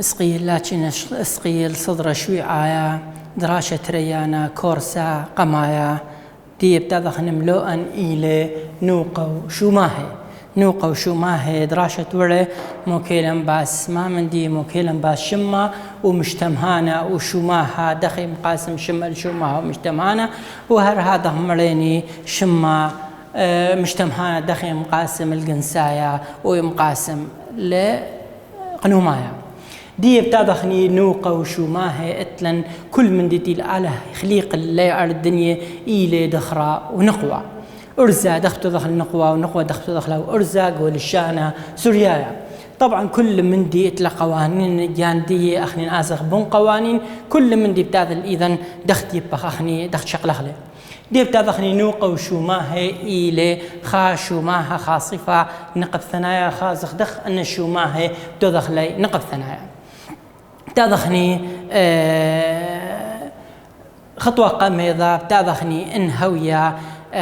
اسقيل لكن اسقيل صدر شويعايا دراشة ريانا كورسا قمايا دي بتاذخن ملوءا إلى نوقة وشوماهي دراشة وري موكيلا باس ما من دي موكيلا باس شما ومجتمهانا وشوماها دخي مقاسم شما شوماها ومجتمهانا وهر هذا همريني شما مجتمهانا دخي مقاسم القنسايا ومقاسم لقنومايا دي بتاذخني نوقة وشوماهي اتلن كل من دي الآله خليق اللي على الدنيا إلى دخرة ونقوى أرزا دخلت دخل نقوى ونقوى دخلت دخل أرزا قول الشانة سوريايا طبعا كل من دي اتلا قوانين جاندية أخني آزغ بون قوانين كل من دي بتاذل إذن دخت يبخ أخني دخت شقلخلي دي بتاذخني نوقة وشوماهي إلى خا شوماها خاصفة نقب ثنايا خازخ دخ أن شوماهي بتدخلي نقب ثنايا بتاذخني خطوة قميضة بتاذخني إن هوية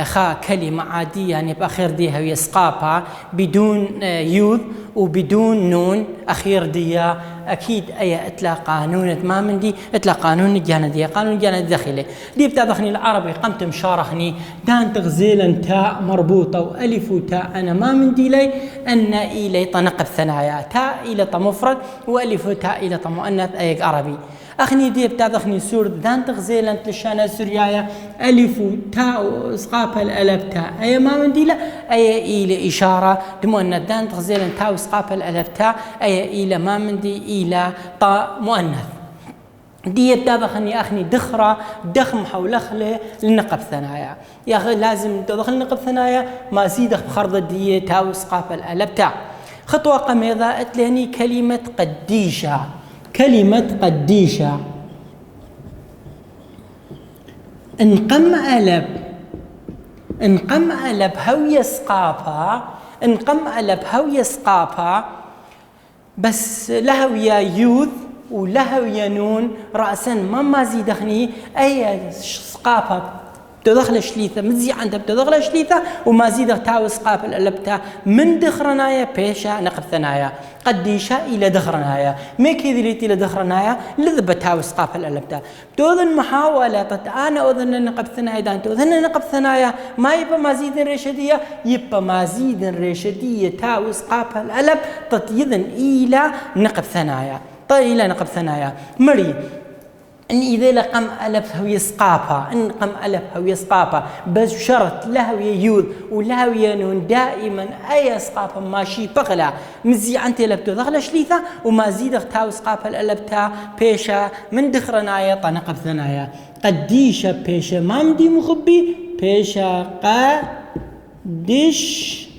خا كلمة عادية يعني بأخير دي هوية سقابة بدون يوذ وبدون نون أخير دي أكيد أي اتلا قانون ما من دي اتلا قانون الجاندية قانون الجاندية داخلي دي بتاذخني العربي قمت مشارخني دان تغزيلا تاء مربوطة وألف وتاء أنا ما من دي لي أن إلي طنقب ثنايا تاء إلى مفرد وألف وتاء إلى مؤنث أيق عربي أخني دي بتاذخني سور دان تغزيلا تلشانا سوريايا ألف تاء سقابة الألف تاء أي ما من دي لا أي إلى إشارة دمؤنث دان تغزيلا تاء سقابة الألف تاء أي إلى ما من دي إلى طاء مؤنث دي بتاذخني أخني دخرة دخم حولخله للنقب ثنايا يا أخي لازم تدخل نقب ثنايا ما زيدخ بخرض دي تاء سقابة الألف تاء خطوة قميضة اتلهني كلمة قديشة كلمة قديشة انقم ألب هوية سقافة انقم ألب هوية سقافة بس لهوية يوذ ولهوية نون رأسا ما زيدخني أي سقافة بتدخل شليثة مزي عندها بتدخل شليثة وما زيد تاو سقاف الألبتا من دخرنايا بيشا نقب ثنايا قديشا إلى دخرنايا ما كذلت إلى دخرنايا لذب تاو سقاف الألبتا توذن محاولة أنا أذن نقب ثنايا دان توذن نقب ثنايا ما يبقى مزيد رشدية يبقى مزيد رشدية تاو سقاف الألب تطيذن إلى نقب ثنايا طيب إلى نقب ثنايا مري إن إذا لقم ألف هو يسقافها إن قم ألف هو يسقافها بس شرط له يوذ وله ينون دائما أي سقافة ماشي بغلا مزي أنت لبتو دخل شليثة وما زيد تاو سقافة الألبتا بيشا من دخرنايا طنقب ثنايا قديشة بيشا ما مدي مخبي بيشا قديش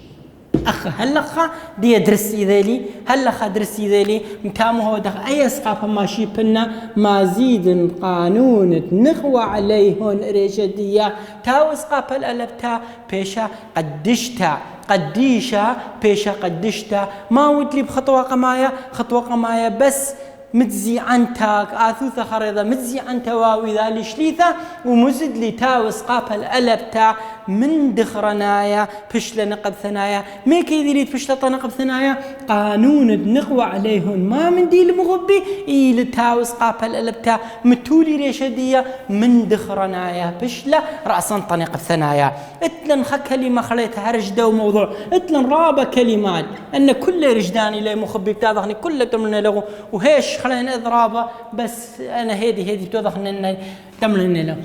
أخ هلخا دي درسي ذيلي هلخا درسي ذيلي متامو هو دخ أي سقافة ماشي بنا ما زيد قانون نخوى عليهن ريشدية تاو سقافة الألبتا بيشا قدشتا قديشة بيشا قدشتا ما ودلي بخطوة قمايا بس متزي عنتا آثوثة خريضة متزي عنتا واوي ذالي شليثة ومزد لي تاو سقافة الألبتا من دخرنايا فشل نقب ثنايا ما كيدي لي فشل نقب ثنايا قانون نقوى عليهن ما من دي المغبي إلى تاو سقافة الألبتا متولي ريشدية من دخرنايا فشل رأسا طنقب ثنايا اتلن خ كلمة خليتها رجدة وموضوع اتلن رابع كلمات أن كل رجداني لي مخبي بتاذخني كل تملنا له وهيش خلينا إضرابه بس أنا هيدي بتوضح إن تملنا له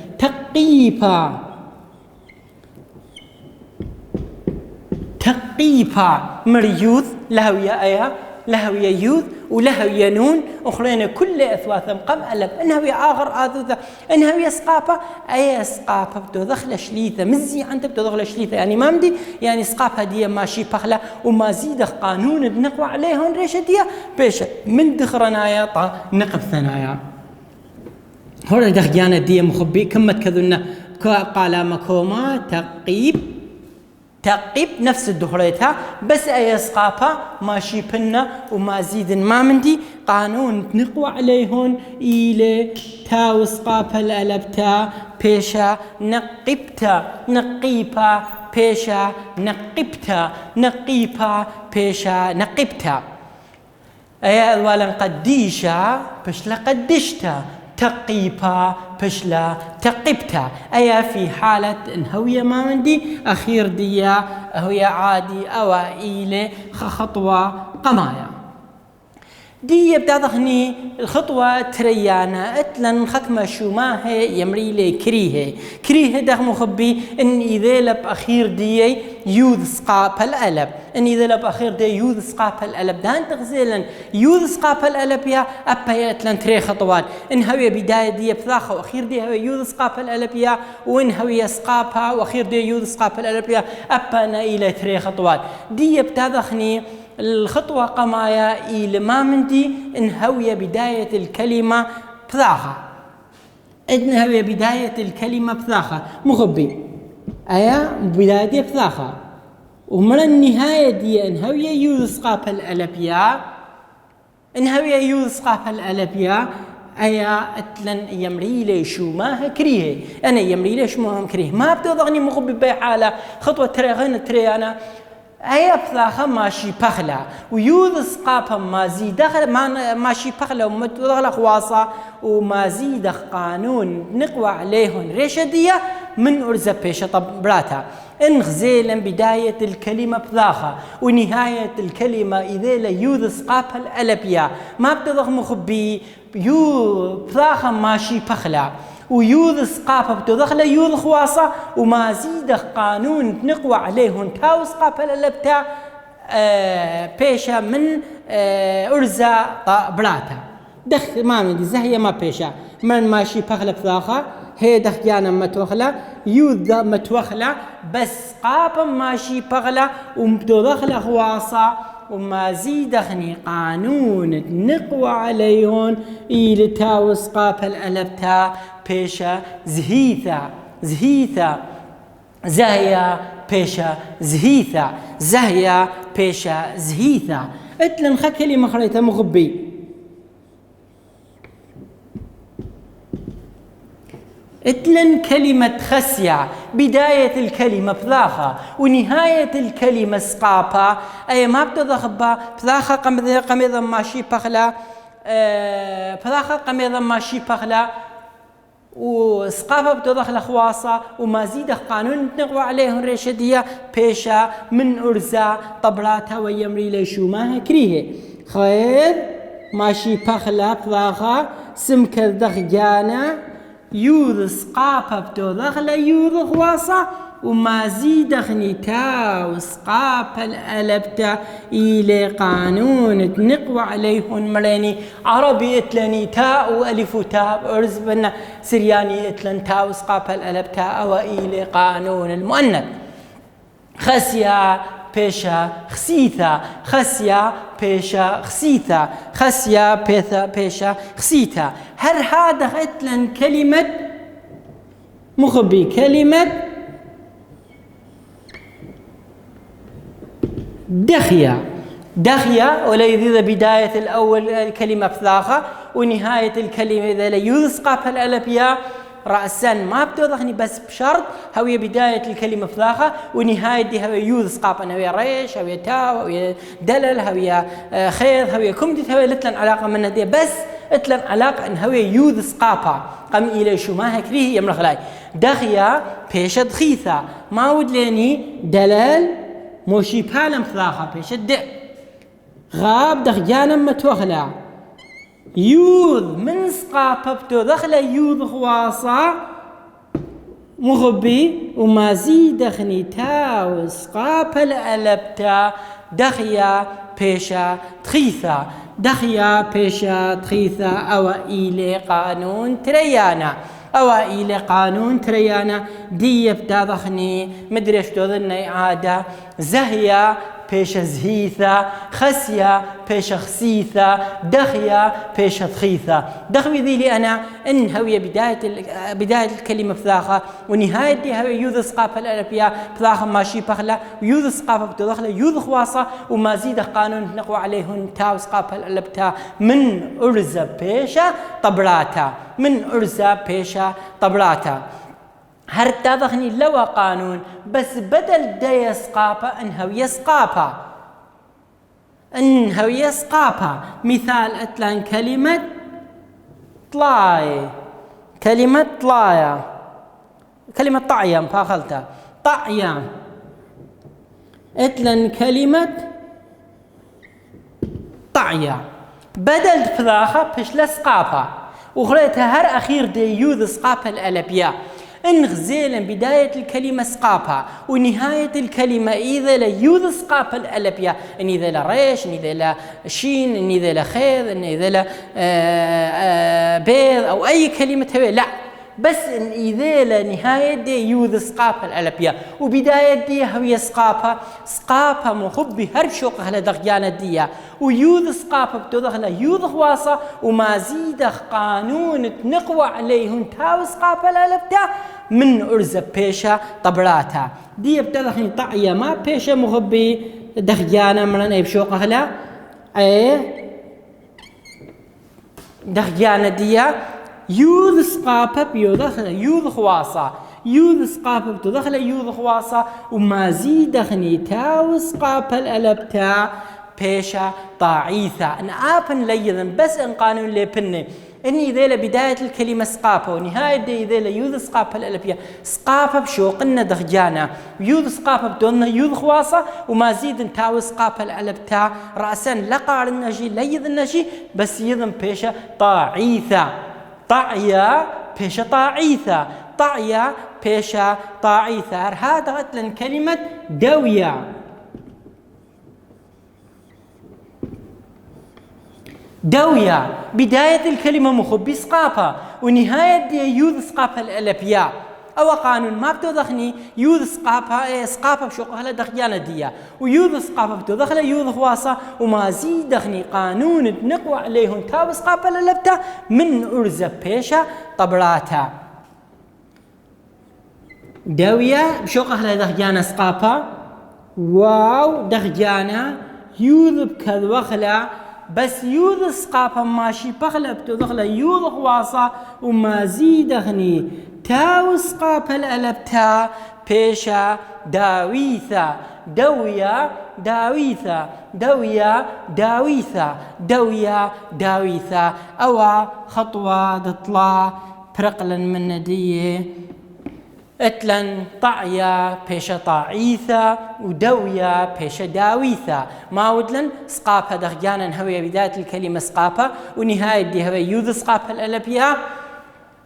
تقيفا مريوذ لهوية أيها لهوية يوذ ولهوية نون أخرين كل أثواث مقام ألب إنها هي آخر آذوذة إنها هي سقافة أي سقافة بتدخل شليثة مزي أنت بتدخل شليثة يعني ما مدي يعني سقافة دي ماشي بخلة وما زيد قانون بنقوى عليهن ريشدية بيش من دخرنايا طا نقب ثنايا هنا دخيانة دي مخبي كم تكذلنا قال مكوما تقيب نفس الدخليتها بس أي سقافة ماشي بنا وما زيد ما مندي قانون نقوى عليهن إلى تاو سقافة الألبتا بيشا نقيبا بيشا نقيبتا بيشا نقيبتا أيا أذوالا قديشا بشلا قدشتا تقيبا بشلا تقبتا. أيا في حالة إن هوية ما مندي أخير ديا هوية عادي أوائل خطوة قمايا دي يبدأ ضخني الخطوة تريانا اتلن ختمة شو ما هي يمري لي كريه دخ مخبي ان اذا لب اخير دي يوذ سقاپ الالب ان اذا لب اخير دي يوذ سقاپ الالب دان تغزيلا يوذ سقاپ الالب يا ابا اتلن تري خطوات ان هوي بداية دي بثاخة واخير دي هوي يوذ سقاپ الالب يا وان هوي سقاپها واخير دي يوذ سقاپ الالب يا ابا الى تري خطوات دي يبدأ ضخني الخطوة قمايا إلى ما مندي إن هوية بداية الكلمة بثاخة إن هوية بداية الكلمة بثاخة مخبي أيا بداية بثاخة ومن النهاية دي إن هوية يوسقاپ الألبيا إن هوية يوسقاپ الألبيا أيا أتلن يمري لي شو ما هكريه أنا يمري لي شو ما هكريه ما بتضغني مخبي بحالة خطوة تري أنا أيا بثاخة ماشي بخلا ويوذ سقاپا مازي دخل ماشي بخلا ومتدخل خواصة ومازي قانون نقوى عليهن رشدية من أرزة بيشة طبراتا إن غزيلا بداية الكلمة بثاخة ونهاية الكلمة إذا لا يوذ سقاپا الألبيا ما بتضغ مخبي يو بثاخة ماشي بخلا ويوذ سقاپا بتدخل يوذ خواصة وما زيد قانون نقوى عليهن تاو سقاپا الألبتا بيشا من أرزا براتا دخ ما مدي زهية ما بيشا من ماشي بخلا بثاخة هي دخ جانا متوخلا يوذ متوخلا بس سقاپا ماشي بخلا ومتدخل خواصة وما زيدخني قانون نقوى عليهن إلى تاو سقاپ الألبتا بيشا زهيثا زهيا بيشا زهيا بيشا زهيثا اتلن خا كلمة خريطة مخبي اتلن كلمة خسيا بداية الكلمة بثاخة ونهاية الكلمة سقاپا أي ما بتضخبا بثاخة قميضا ماشي بخلا بثاخة قميضا ماشي بخلا وسقاپا بتدخل خواصة وما زيد قانون نقوى عليهم رشدية بيشا من أرزا طبراتا ويمري ليشو ما هكريه خير ماشي بخلا بثاخة سمكر دخجانا يوذ سقاپا بتدخل يوذ خواصة وما زيدخني تاو سقاپ الألبتا إلى قانون نقوى عليهن مريني عربي اتلني تاء وألف تاء أرز بنا سرياني اتلن تاو سقاپ الألبتا أو إلى قانون المؤنث خسيا بيشا خسيثا خسيا بيشا خسيثا خسيا بيشا خسيثا هر هذا اتلن كلمة مخبي كلمة دخيا وليذ بداية الأول الكلمة بثاخة ونهاية الكلمة إذا لا يوذ سقاپ الألبيا رأسا ما بتوضخني بس بشرط هوية بداية الكلمة بثاخة ونهاية دي هوية يوذ سقاپا هوية ريش هوية تاو هوية دلل هوية خيض هوية كمدت هوية لتلن علاقة من دي بس اتلن علاقة ان هوية يوذ سقاپا قم إلى شو ما هكريه يمرخ لاي دخيا بيشا دخيثا ما ودليني دلل موشي بالم ثلاخة بيش الدع غاب دخجانا متوخلا يوذ من سقاپا بتدخل يوذ خواصة مخبي وما زيدخني تاو سقاپ الألبتا دخيا بيشا تخيثا دخيا بيشا تخيثا أو إلى قانون تريانا أوائل قانون تريانا دي يبدا ضخني مدري ايش تظني عادة زهيا بيش زهيثة خسيا بيش خسيثة دخيا بيش تخيثة دخوي ذي لي أنا إن هوية بداية الكلمة بثاخة ونهاية دي هوية يوذ سقاپ الألبيا بثاخة ماشي بخلا ويوذ سقاپا بتدخل يوذ خواصة وما زيد قانون نقوى عليهن تاو سقاپ الألبتا من أرزة بيشا طبراتا من أرزة بيشا طبراتا هر تضخني لوا قانون بس بدل دي سقاپا ان هوية سقاپا إن هوية سقابها. مثال أتلان كلمة طلاي، كلمة طلايا، كلمة طعيا فاخلتها طعيا. أتلان كلمة طعيا بدل فراخة بشلا سقابها وخليتها هر أخير دي يوذ سقابها الألبيا. إن غزيلا بداية الكلمة سقابها ونهاية الكلمة إذا لا يوذ سقابها الألبيا، إن إذا لا ريش، إن إذا لا شين، إن إذا لا خير، إن إذا لا بيض أو أي كلمة هوي، لا بس إن إذا لا نهاية دي يوذ سقابها الألبيا وبداية دي هوي سقابها مخبي هرب شوقها لدغيانة دي ويوذ سقابها بتدخل يوذ خواصة وما زيدخ قانون تنقوى عليهم تاو سقابها الألبيا من أرزة بيشة طبراتها دي بتدخل طعية ما بيشة مخبي دغيانة مرن أي بشوقها لا أي دغيانة دي يوذ سقابة بيدخل يوذ خواصة، يوذ سقابة بتدخل يوذ خواصة وما زيدخني تاو سقابة الألبتا بيشا طاعيثة. أنا آبن ليذن بس إن قانون ليبني إني إذا بداية الكلمة سقابة ونهاية دي إذا يوذ سقابة الألبية سقابة بشوقنا دخجانا يوذ سقابة بدون يوذ خواصة وما زيد تاو سقابة الألبتا رأسا لقار النجي ليذ النجي بس يذن بيشا طاعيثة. طعيا بيشا طاعيثة، طعيا بيشا طاعيثة. هذا قتل كلمة دوية. دوية بداية الكلمة مخبي سقابة ونهاية دي يوذ سقابة الألبيا أو قانون ما بتدخني يوذ سقابة بشوقها لدخيانة دي ويوذ سقابة بتدخل يوذ خواصة وما زيد دخني قانون نقوى عليهم تاو سقابة للبتا من أرزة بيشة طبراتا. دوية بشوقها لدخيانة سقابة واو دخيانة يوذ بكذوخلة بس يوذ سقابة ماشي بخلة بتدخل يوذ خواصة وما زيد دخني تاو سقابة الألبتا بيشا داويثة. دوية داويثة، دوية داويثة، دوية داويثة. أو خطوة دطلع برقلا من ندية اتلن طعيا بيشا طاعيثة ودوية بيشا داويثة. ما ودلن سقابة دخجانا هوية بداية الكلمة سقابة ونهاية دي هوية يوذ سقابة الألبيا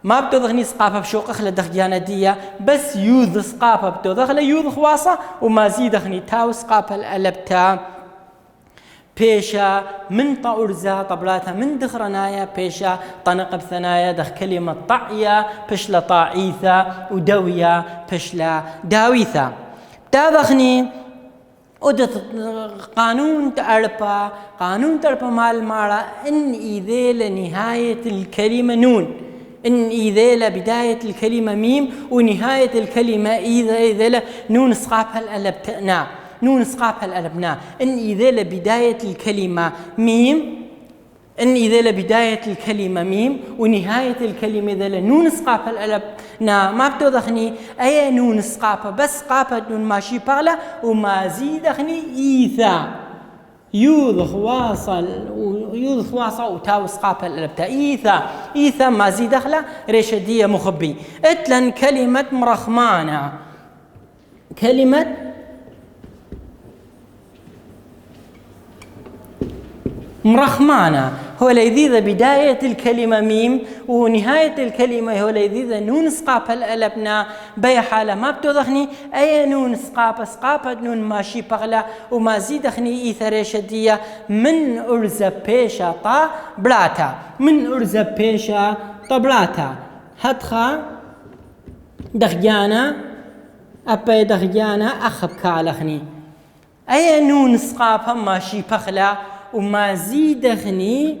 ما بتدخني سقابة بشوقخ لدخجانة دي بس يوذ سقابة بتدخل يوذ خواصة وما زيدخني تاو سقابة الألبتا بيشا من طأرزة طبلاتها من دخرنايا بيشا طنق بثنايا دخ كلمة طعية بشلا طاعيثة ودوية بشلا داويثة. تدخني ودت قانون تعرفه مال مارا إن إذا لنهاية الكلمة نون، إن إذا لبداية الكلمة ميم ونهاية الكلمة إذا نون سقابها الألبتنا نون سقابها الألبنا. إن إذا لبداية الكلمة ميم، إن إذا لبداية الكلمة ميم ونهاية الكلمة إذا نون سقابها الألبنا ما بتدخني أي نون سقابها بس سقابها نون ماشي بغلا وما زيدخني إيثا يوذ خواصة وتاو سقابها الألبتا إيثا ما زي دخله رشدية مخبي. اتلن كلمة مرخمانة، كلمة مرخمانة هو لذيذ بداية الكلمة ميم ونهاية الكلمة هو لذيذ نون سقابها الألبنا بي حالة ما بتدخني أي نون سقابة نون ماشي بغلا وما زيدخني إيثر شدية من أرزة بيشا طا بلاتا من أرزة بيشا طبلاتا هدخا دخجانا أبي دخجانا أخب كالخني أي نون سقابها ماشي بغلا وما زيدخني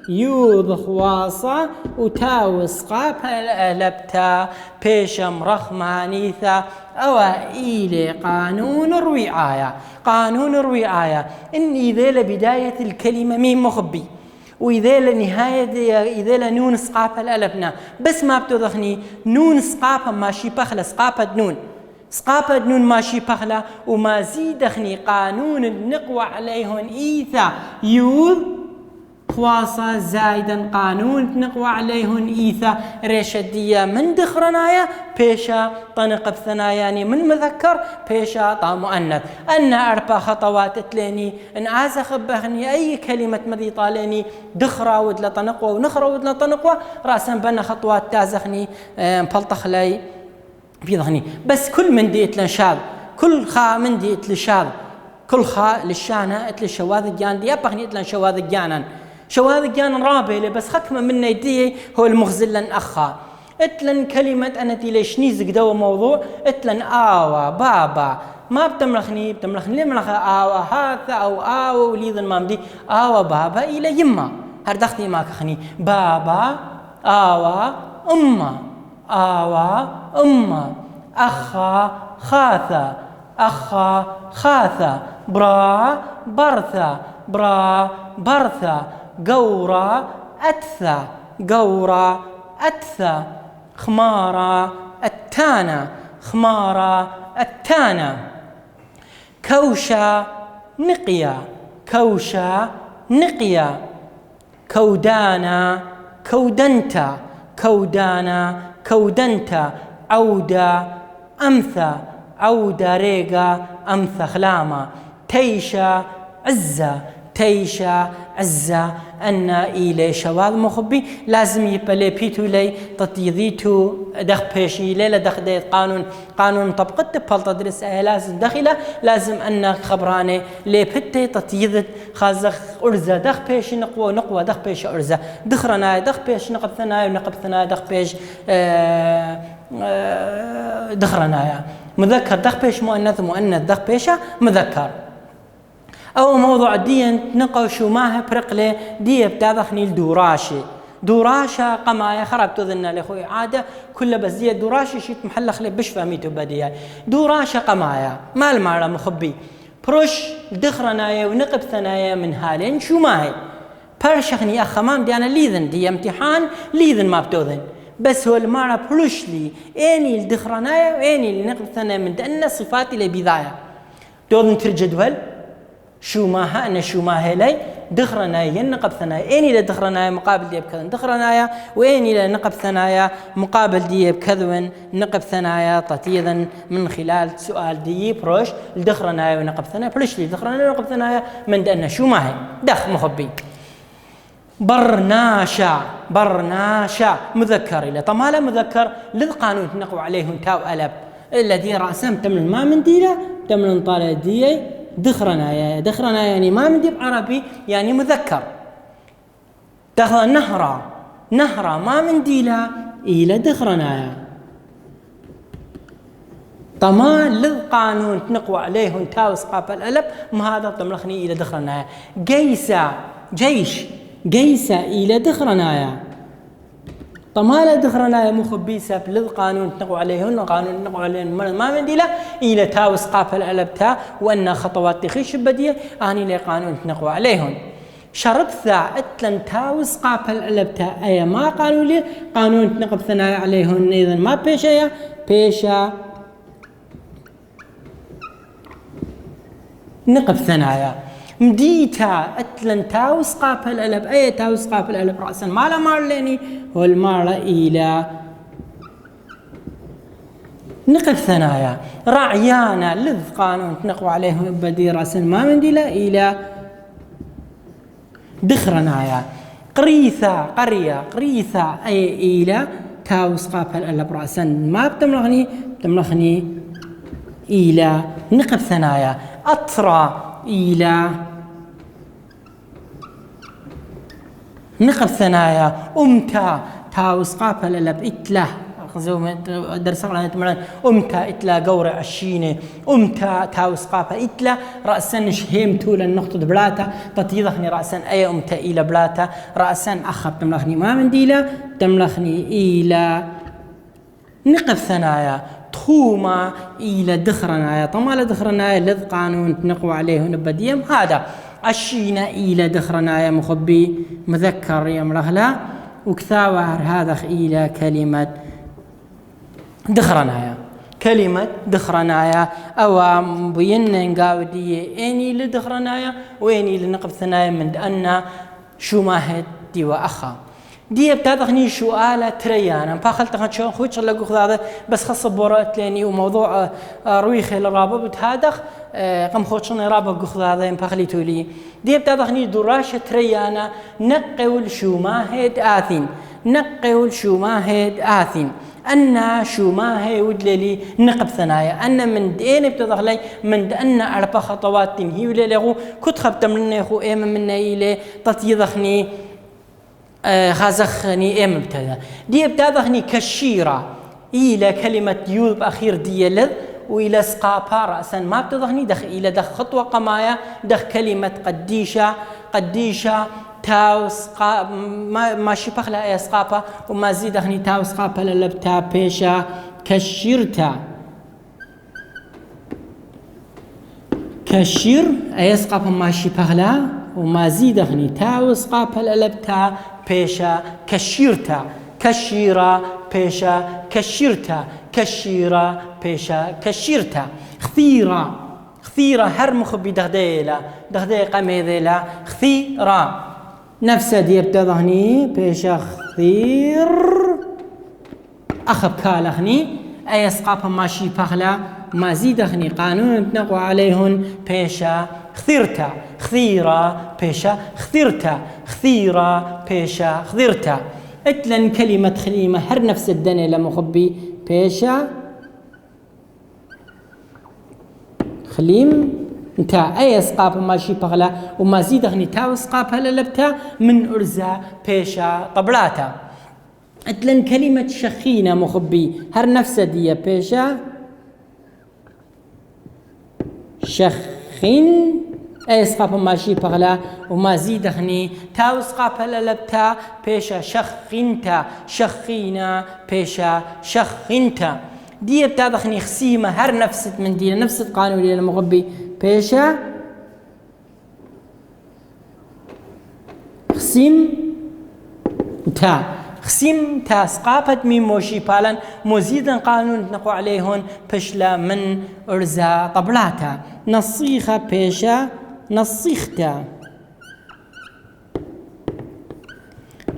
يوذ خواصة وتاو سقابها الألبتا بيشا مرخمانيثا أو إيلي قانون الرعاية إن إذا لبداية الكلمة ميم مخبي وإذا لنهاية إذا لنون سقابها الألبنا بس ما بتدخني نون سقابها ماشي بخلا سقابها نون سقابة نون ماشي بخلا وما زيدخني قانون النقوى عليهن إيثا يوذ خواصة زايدا قانون نقوى عليهن إيثا ريشدية من دخرنايا بيشا طنق بثناياني من مذكر بيشا طا مؤنث أن أربع خطوات تليني إن آزخ بخني أي كلمة مذي طاليني دخرا ودلا طنقوى ونخرا ودلا طنقوى رأسا بنا خطوات تازخني مبلطخلي في ظهني بس كل من ديت لنشاذ كل خاء من ديت لشاذ كل خاء للشانة اتل الشواذ الجان دي أبغني اتلن شواذ الجانا شواذ الجان رابع بس خكمة من يديه هو المغزلن أخا اتلن كلمة أنا تي ليش نيزك دو موضوع اتلن آوا بابا ما بتملخني ليه ملخ آوا هذا أو آوا وليذن ما مدي آوا بابا إلى يما هردختي ما كخني بابا آوا أمه آوا أمة أخا خاثة أخا خاثة برا برثة برا برثة قورا أتثى قورا أتثى خمارة التانة خمارة التانة كوشة نقية كوشة نقية كودانا كودنتا كودانا كودنتا عودة أمثى عودة ريقة أمثى خلامة تيشة عزة تيشة عزة أن إلي شواذ مخبي لازم يبلي بيتو لي تطيذيتو دخ بيشي ليلة دخ ديت قانون طبقت بل تدرس لازم دخلة لازم أن خبراني لي بتي تطيذت خازخ أرزة دخ بيشي نقوى دخ بيش أرزة دخرنا دخ بيش نقب ثنايا ونقب ثنايا دخ بيش دخرنا مذكر دخ بيش مؤنث دخ بيشة مذكر أو موضوع دين نقوشو ماه برقلة دي بتاذخني دوراشة قمايا خربت ذنا لأخوي عادة كل بس دي دوراشة شيت محلخ لي بش فهميتو بديها دوراشة قمايا ما المعرة مخبي بروش دخرنايا ونقب ثنايا من هالين شو ماهي برشخني أخمام دي أنا ليذن دي امتحان ليذن ما بتوذن بس هو المعرة بروش لي إني الدخرنايا وإني النقب ثنايا من دأن صفاتي لبذايا توذن ترجدول شو ماها أنا شو ماها لي دخرنايا نقب ثنايا إني لدخرنايا مقابل دي بكذا دخرنايا وإني لنقب ثنايا مقابل دي بكذا نقب ثنايا تطيذا من خلال سؤال دي بروش الدخرنايا ونقب ثنايا بروش لي دخرنايا ونقب ثنايا من دأن شو ماها دخ مخبي برناشا مذكر إلى طمالة مذكر للقانون نقو عليهم تاو ألب الذي رأسهم تمن ما من ديلا تمن طالة دي دخرنا يعني ما من دي بعربي يعني مذكر دخل نهرة ما من ديلا إلى دخرنا طمال للقانون نقو عليهم تاو سقاف الألب ما هذا تملخني إلى دخرنا جيسة إلى دخرنايا طمالة دخرنايا مخبي سب للقانون تنقو عليهن قانون تنقو عليهن ما من ديلا إلى تاو سقاف الألبتا وأن خطوات تخيش بدية أني لقانون تنقو عليهن شرط ثا أتلن تاو سقاف الألبتا أي ما قالوا لي قانون تنقب ثنايا عليهن إذن ما بيشا نقب ثنايا مديتا أتلن تاو سقاف الألب أي تاو سقاف الألب رأسا ما لا مار ليني هو المارة إلى نقب ثنايا رعيانا لذ قانون تنقو عليهم بدي رأسا ما من ديلا إلى دخرنايا قريثة أي إلى تاو سقاف الألب رأسا ما بتملخني إلى نقب ثنايا أطرى إلى نقب ثنايا أمتا تاو سقاف الألب إتله درس أمتا إتلا قورع الشينة أمتا تاو سقاف إتلا رأسا شهيم تولا النقطة بلاتا تطيضخني رأسا أي أمتا إلى بلاتا رأسا أخب تملخني ما من ديلا تملخني إلى نقب ثنايا تخوما إلى دخرنايا طمال دخرنايا لذ قانون تنقو عليه نبديم هذا الشينة إلى دخرنايا مخبي مذكر يمرغلا وكثاوار هذا إلى كلمة دخرنايا كلمة دخرنايا أو بينا نقاودية إني لدخرنايا وإني لنقب ثنايا من أن شو ماهد دي وأخا دي بتاخني شو آلة تريانا باخلت شو خوش لقوا هذا بس خاصة بورات لاني وموضوع رويخ الرابط بتهادخ قم خوشنا رابط قخذ هذا باخلي تولي دي بتاخني دراشة تريانا نقول شو ماهد آثين نقول شو ماهد آثين أن شو ما هي ودلي نقب ثنايا أن من دين بتضخلي من أن أربع خطوات تنهي ولا لغو كنت خبت من يخو إيم من إلى تطيضخني خازخني إيم ابتدا دي بتضخني كشيرة إلى كلمة يوب أخير دي لذ وإلى سقابا رأسا ما بتضخني دخ إلى دخ خطوة قمايا دخ كلمة قديشة تاو سقا ما شبخ لها سقابا وما زيد أخني تاو سقابا للبتا بيشا كشيرتا كشير أي سقابا ما شبخ لها وما زيد أخني تاو سقابا للبتا بيشا كشيرتا كشيرا بيشا كشيرتا كشيرا بيشا كشيرتا خثيرة هر مخبي دغديلا قميذيلا خثيرة نفس دي بتظهني بيشا خثير أخب كالخني أي سقابا ماشي فخلا ما زيدخني قانون بنقو عليهن بيشا خثيرتا خثيرة بيشا خثيرتا خثيرة بيشا خثيرتا اتلن كلمة خليمة هر نفس الدنيا لمخبي بيشا خليم انتا اي سقابا ماشي بغلا وما زيدغني تاو سقابا للبتا من ارزا بيشا طبلاتا اتلن كلمة شخينة مخبي هر نفس دي بيشا شخين اي سقابا ماشي بغلا وما زيدغني تاو سقابا للبتا بيشا شخينتا شخينا بيشا شخينتا دي بتاخني خسيمة هر نفس من دي نفس القانون اللي المغبي بيشا خسيم تا سقافت ميم موشي بالان مزيدا قانون نقو عليهن بشلا من ارزا طبلاتا نصيخة بيشا نصيختا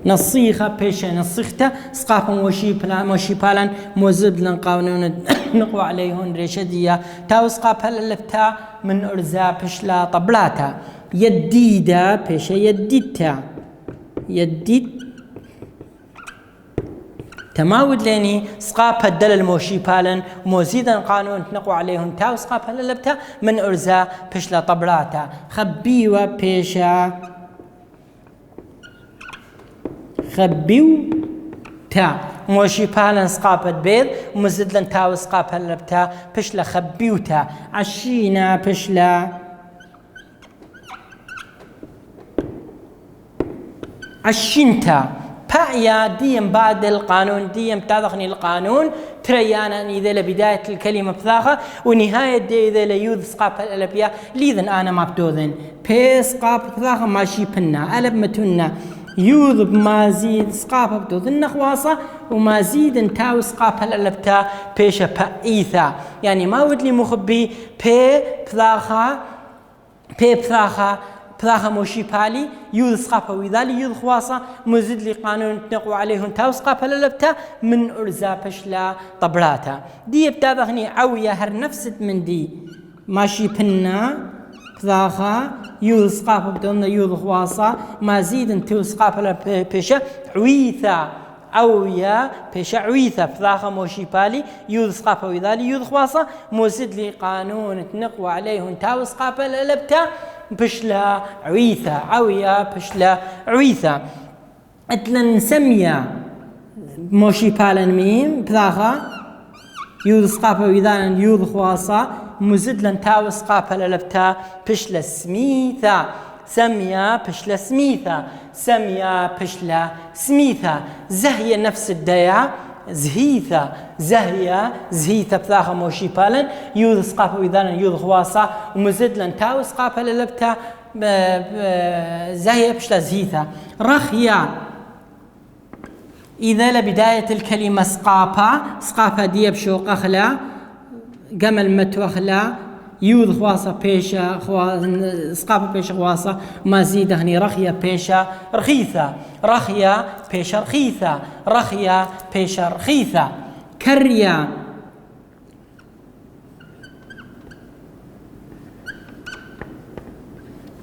نصيخة بيشا نصيختا سقافا موشي بالان مزيد لن قانون نقو عليهن ريشدية تاو سقافا للفتا من ارزا بشلا طبلاتا يديدا بيشا يديتا تماود لاني سقابها الدلل موشي بالن ومزيدا قانون تنقو عليهم تاو سقابها للبتا من ارزا بشلا طبلاتا خبيوا بيشا خبيو تا موشي بالن سقابها بيض ومزيد لن تاو سقابها للبتا بشلا خبيوتا عشينا بشلا عشينتا بايا ديم بعد القانون ديم تاخني القانون تريانا اذا لبدايه الكلمه بثاخه ونهايه دي اذا ليوذ سقاف الالبيا لذن انا ما بدوذن بيس قاف بثاخه ماشي بنا الب متنا يوذ ما زيد سقاف بدوذن خواصه وما زيد انتاو سقاف الالبتا بيشا بايثا يعني ما ودلي مخبي بي بثاخه موشي بالي يوذ سقافة وذالي يوذ خواصة مزيد لي قانون تنقو عليهم تاو سقافة للبتا من ارزا بشلا طبلاتا دي بتاذغني عوية هر نفست من دي ماشي بنا بثاخة يوذ سقافة بدون يوذ خواصة ما زيد انتو سقافة بشا عويثة عوية بشا عويثة بثاخة موشي بالي يوذ سقافة وذالي يوذ خواصة مزيد لي قانون تنقو عليهم تاو سقافة للبتا بشلا عويثة عوية بشلا عويثة اتلن سمية موشي بالن ميم بثاخة يوذ سقافة ويذان يوذ خواصة مزدلن تاو سقافة للبتا بشلا سميثة سمية بشلا سميثة سمية بشلا سميثة زهية نفس الديا زهيثة زهيثة بثاخة موشي بالن يوذ سقافة ويذان يوذ خواصة ومزدلن تاو سقافة للبتا زهية بشلا زهيثة رخية إذا لبداية الكلمة سقافة دي بشوق أخلا قمل متوخلا يوذ خواصة بيشا سقافة بيشا خواصة ما زيد هني رخية بيشا رخيثة رخية بيشا رخيثة رخية بيشا رخيثة كريا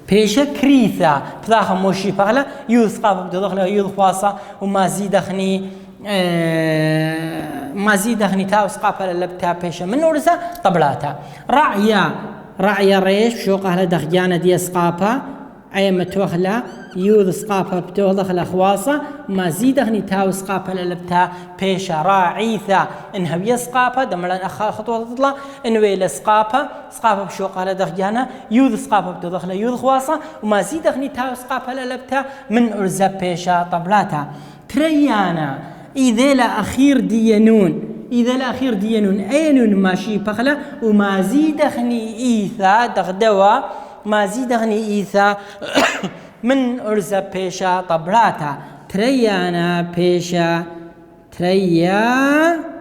بيشا كريثة بذاخ موشي بغلا يوذ سقافة بدخلها يوذ خواصة وما زيد هني ما زيد هني تاو سقافة للبتا بيشا من ورزة طبلاتا رعيا ريش شو قهلا دخجانة دي سقافة أي متوخلا يوذ سقافة بتوخلا خواصة ما زيد هني تاو سقافة للبتا بيشا راعيثة إنها بيسقافة دملا خطوة تطلع إنه إلى سقافة بشو قهلا دخجانة يوذ سقافة بتوخلا يوذ خواصة وما زيد هني تاو سقافة للبتا من ورزة بيشا طبلاتا تريانا إذا الأخير دينون أي نون ماشي بخلا وما زيدخني إيثا دغدوا ما زيدخني إيثا من أرزا بيشا طبلاتا تريانا بيشا تريا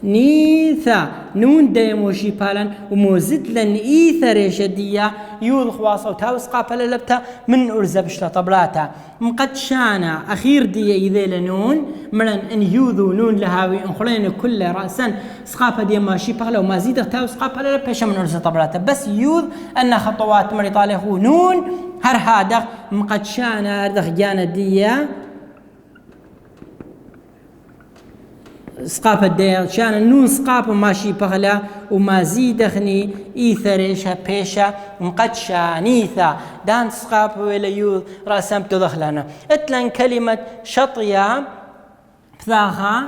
نيثا نون ديموشي بالان وموزد لن إيثا ريشدية يوذ خواصة وتاوس قابل لبتا من أرزا بشتا طبلاتا مقدشانا أخير دي إذا لنون مرن إن يوذو نون لهاوي إن خلين كل رأسا سقافة دي ماشي بغلا وما زيد تاوس قابل لبتا من أرزا طبلاتا بس يوذ أن خطوات مريطالي نون هر هذا مقدشانا دخ جانا ديا سقافة ديال شان النون سقافة ماشي بغلا وما زيدخني إيثريشا بيشا مقدشا نيثا دان سقافة ولا يوذ راسم تدخلنا اتلن كلمة شطيا بثاخا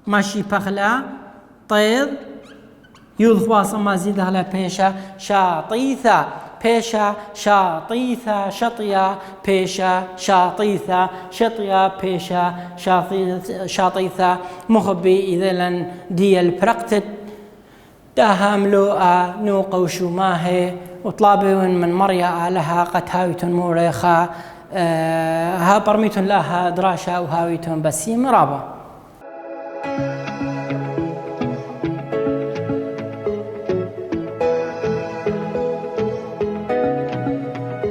ماشي بغلا طيض يوذ خواصة ما زيدها بيشا شاطيثا بيشا شاطيثة شطية بيشا شاطيثة شطية بيشا شاطيثة مخبي إذا لن دي البرقتت داهملوء نوق وشماه وطلابون من مريا لها قد هاويتون موريخا ها برميتون لها دراشا وهاويتون بسيم رابا